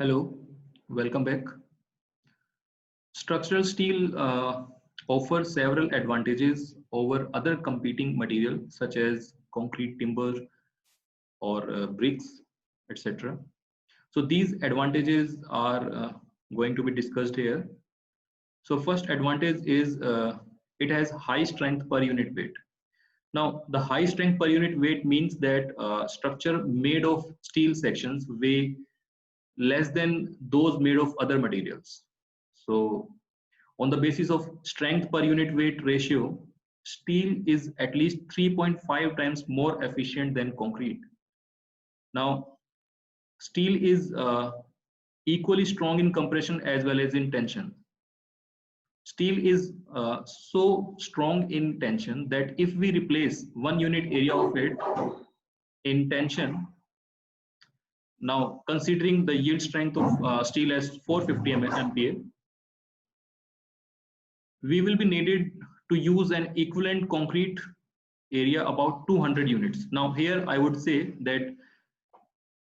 Hello, welcome back. Structural steel offers several advantages over other competing materials such as concrete, timber, or bricks, etc. So these advantages are going to be discussed here. So first advantage is it has high strength per unit weight. Now the high strength per unit weight means that structure made of steel sections weigh less than those made of other materials. So on the basis of strength per unit weight ratio, steel is at least 3.5 times more efficient than concrete. Now, steel is equally strong in compression as well as in tension. Steel is so strong in tension that if we replace 1 unit area of it in tension, now considering the yield strength of steel as 450 MPa, we will be needed to use an equivalent concrete area about 200 units. Now here I would say that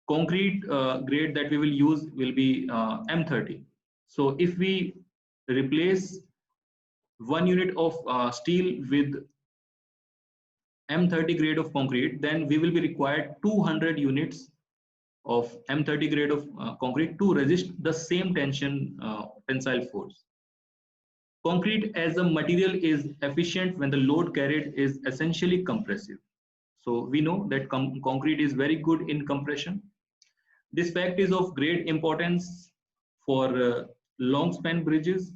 concrete grade that we will use will be M30. So if we replace 1 unit of steel with M30 grade of concrete, then we will be required 200 units of M30 grade of concrete to resist the same tensile force. Concrete as a material is efficient when the load carried is essentially compressive. So we know that concrete is very good in compression. This fact is of great importance for long span bridges,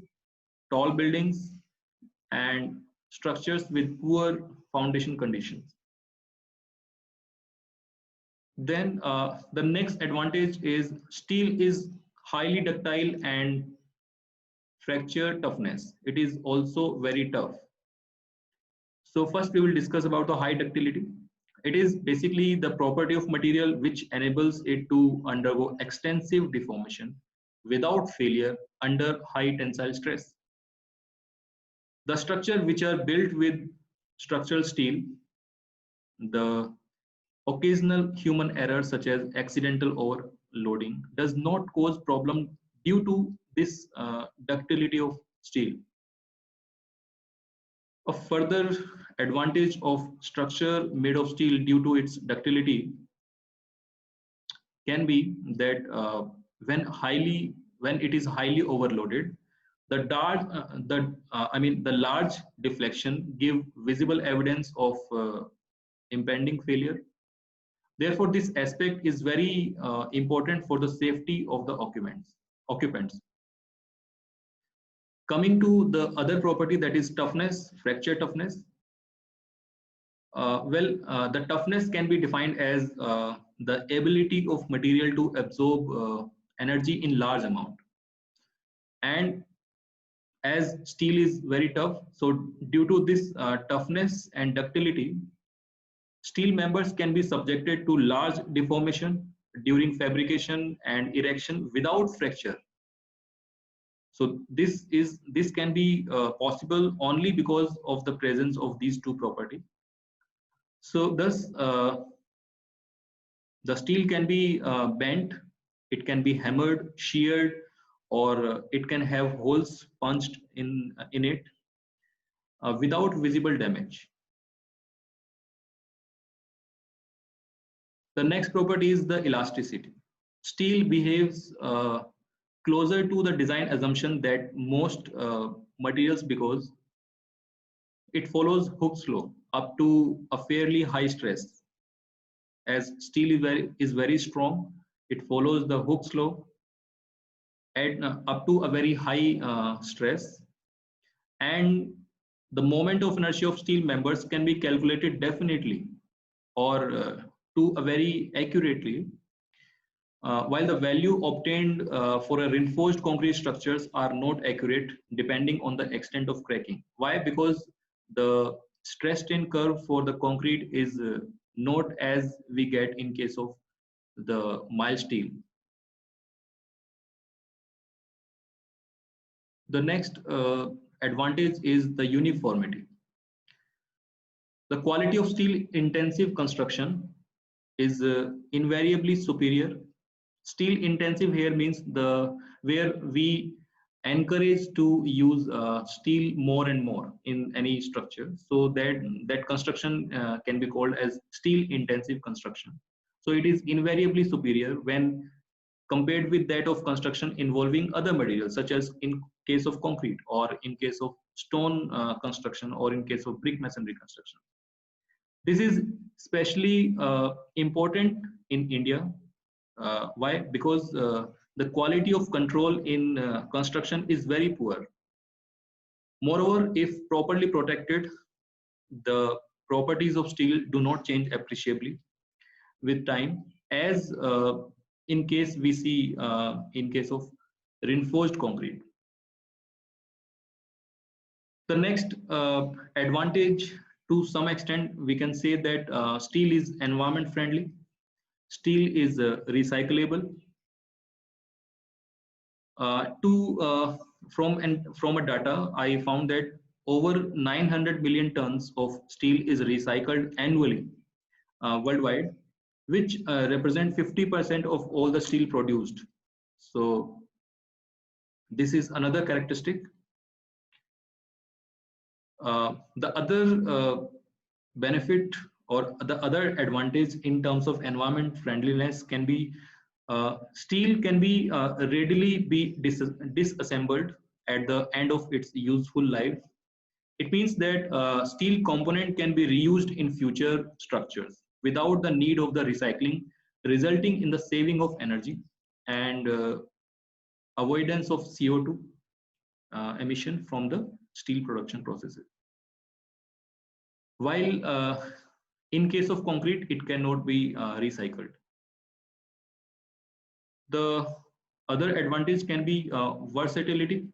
tall buildings, and structures with poor foundation conditions. Then the next advantage is steel is highly ductile and fracture toughness. It is also very tough. So first we will discuss about the high ductility. It is basically the property of material which enables it to undergo extensive deformation without failure under high tensile stress. The structure which are built with structural steel, the occasional human error such as accidental overloading does not cause problem due to this ductility of steel. A further advantage of structure made of steel due to its ductility can be that when it is highly overloaded, the large deflection give visible evidence of impending failure. Therefore, this aspect is very important for the safety of the occupants. Coming to the other property, that is toughness, fracture toughness. The toughness can be defined as the ability of material to absorb energy in large amount. And as steel is very tough, so due to this toughness and ductility, steel members can be subjected to large deformation during fabrication and erection without fracture. So this can be possible only because of the presence of these two properties. So thus the steel can be bent, it can be hammered, sheared, or it can have holes punched in it without visible damage. The next property is the elasticity. Steel behaves closer to the design assumption that most materials because it follows Hooke's law up to a fairly high stress. As steel is very strong, it follows the Hooke's law at up to a very high stress, and the moment of inertia of steel members can be calculated definitely or to a very accurately, while the value obtained for a reinforced concrete structures are not accurate depending on the extent of cracking. Why? Because the stress strain curve for the concrete is not as we get in case of the mild steel. The next advantage is the uniformity. The quality of steel intensive construction is invariably superior steel intensive here means where we encourage to use steel more and more in any structure, so that construction can be called as steel intensive construction. So it is invariably superior when compared with that of construction involving other materials, such as in case of concrete, or in case of stone construction, or in case of brick masonry construction. This is especially important in India. Why? Because the quality of control in construction is very poor. Moreover, if properly protected, the properties of steel do not change appreciably with time, as in case we see in case of reinforced concrete. The next advantage, to some extent, we can say that steel is environment friendly. Steel is recyclable. From a data, I found that over 900 million tons of steel is recycled annually worldwide, which represent 50% of all the steel produced. So this is another characteristic. The other benefit or the other advantage in terms of environment friendliness can be steel can be readily be disassembled at the end of its useful life. It means that steel component can be reused in future structures without the need of the recycling, resulting in the saving of energy and avoidance of CO2 emission from the steel production processes. While in case of concrete, it cannot be recycled. The other advantage can be versatility.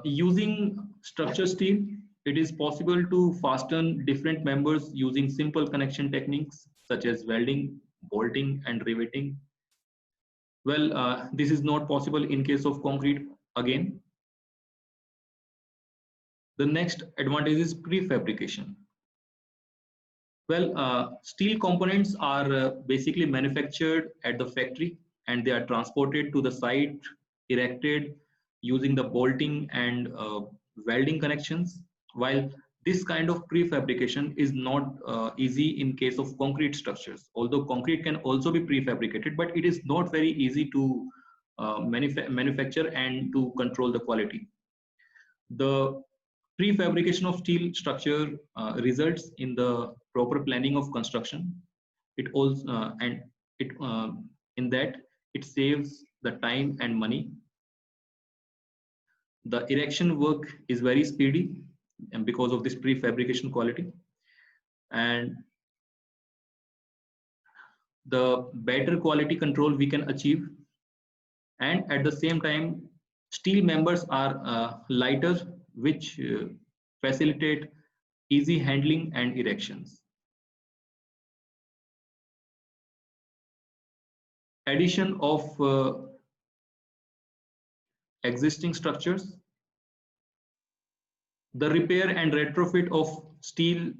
Using structure steel, it is possible to fasten different members using simple connection techniques such as welding, bolting, and riveting. Well, this is not possible in case of concrete again. The next advantage is prefabrication. Well, steel components are basically manufactured at the factory, and they are transported to the site, erected using the bolting and welding connections. While this kind of prefabrication is not easy in case of concrete structures, although concrete can also be prefabricated, but it is not very easy to manufacture and to control the quality. The prefabrication of steel structure results in the proper planning of construction. It also and it in that it saves the time and money. The erection work is very speedy, and because of this prefabrication quality, and the better quality control we can achieve, and at the same time, steel members are lighter, which facilitate easy handling and erections. Addition of existing structures, the repair and retrofit of steel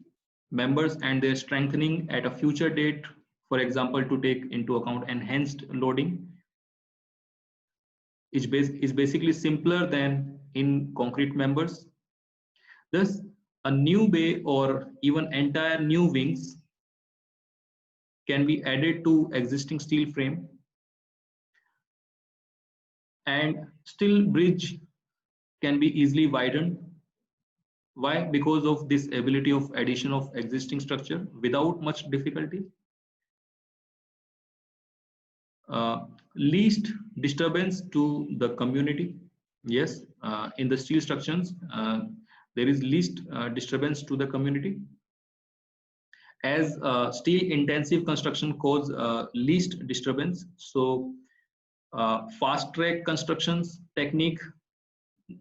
members and their strengthening at a future date, for example, to take into account enhanced loading, is basically simpler than in concrete members. Thus, a new bay or even entire new wings can be added to existing steel frame, and steel bridge can be easily widened. Why? Because of this ability of addition of existing structure without much difficulty. Least disturbance to the community. Yes, in the steel structures, there is least disturbance to the community, as steel intensive construction cause least disturbance. So fast track constructions technique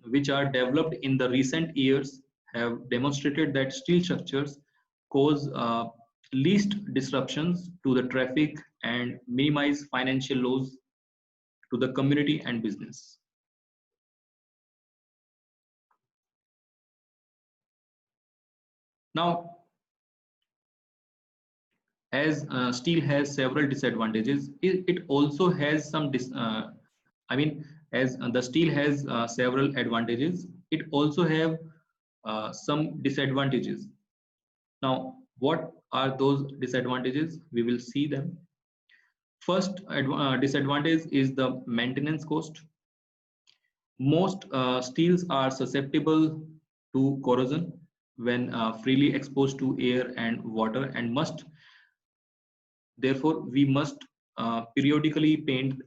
which are developed in the recent years have demonstrated that steel structures cause least disruptions to the traffic and minimize financial loss to the community and business. Now, as steel has several disadvantages, it also has some as the steel has several advantages, it also have some disadvantages. Now, what are those disadvantages? We will see them. First disadvantage is the maintenance cost. Most steels are susceptible to corrosion when freely exposed to air and water, and therefore we must periodically paint,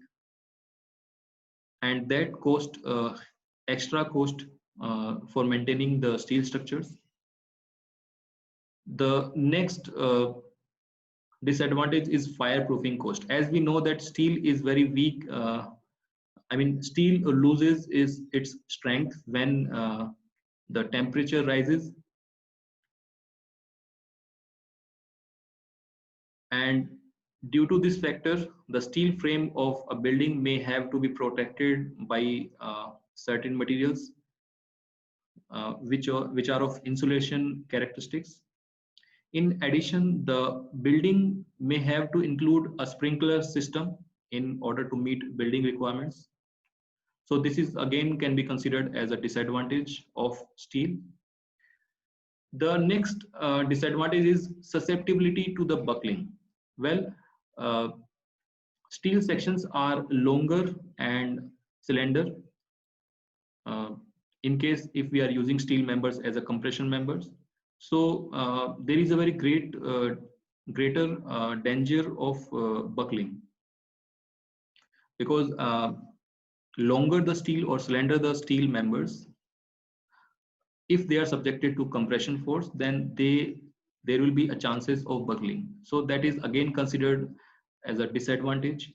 and that cost extra cost for maintaining the steel structures. The next disadvantage is fireproofing cost. As we know that steel is very weak, steel loses its strength when the temperature rises, and due to this factor, the steel frame of a building may have to be protected by certain materials which are of insulation characteristics. In addition, the building may have to include a sprinkler system in order to meet building requirements. So this is again can be considered as a disadvantage of steel. The next disadvantage is susceptibility to the buckling. Well, uh, steel sections are longer and cylinder uh, in case if we are using steel members as a compression members. So there is a very greater danger of buckling, because longer the steel or slender the steel members, if they are subjected to compression force, then there will be a chances of buckling. So that is again considered as a disadvantage.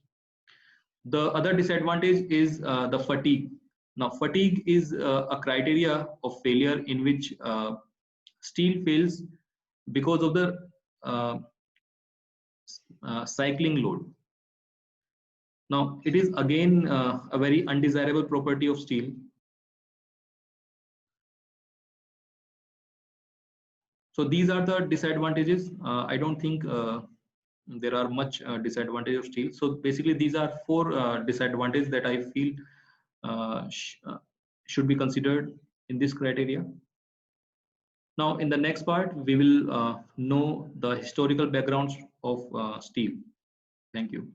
The other disadvantage is the fatigue. Now, fatigue is a criteria of failure in which steel fails because of the uh, cycling load. Now, it is again a very undesirable property of steel. So these are the disadvantages. I don't think there are much disadvantage of steel. So basically, these are four disadvantages that I feel should be considered in this criteria. Now, in the next part, we will know the historical backgrounds of steel. Thank you.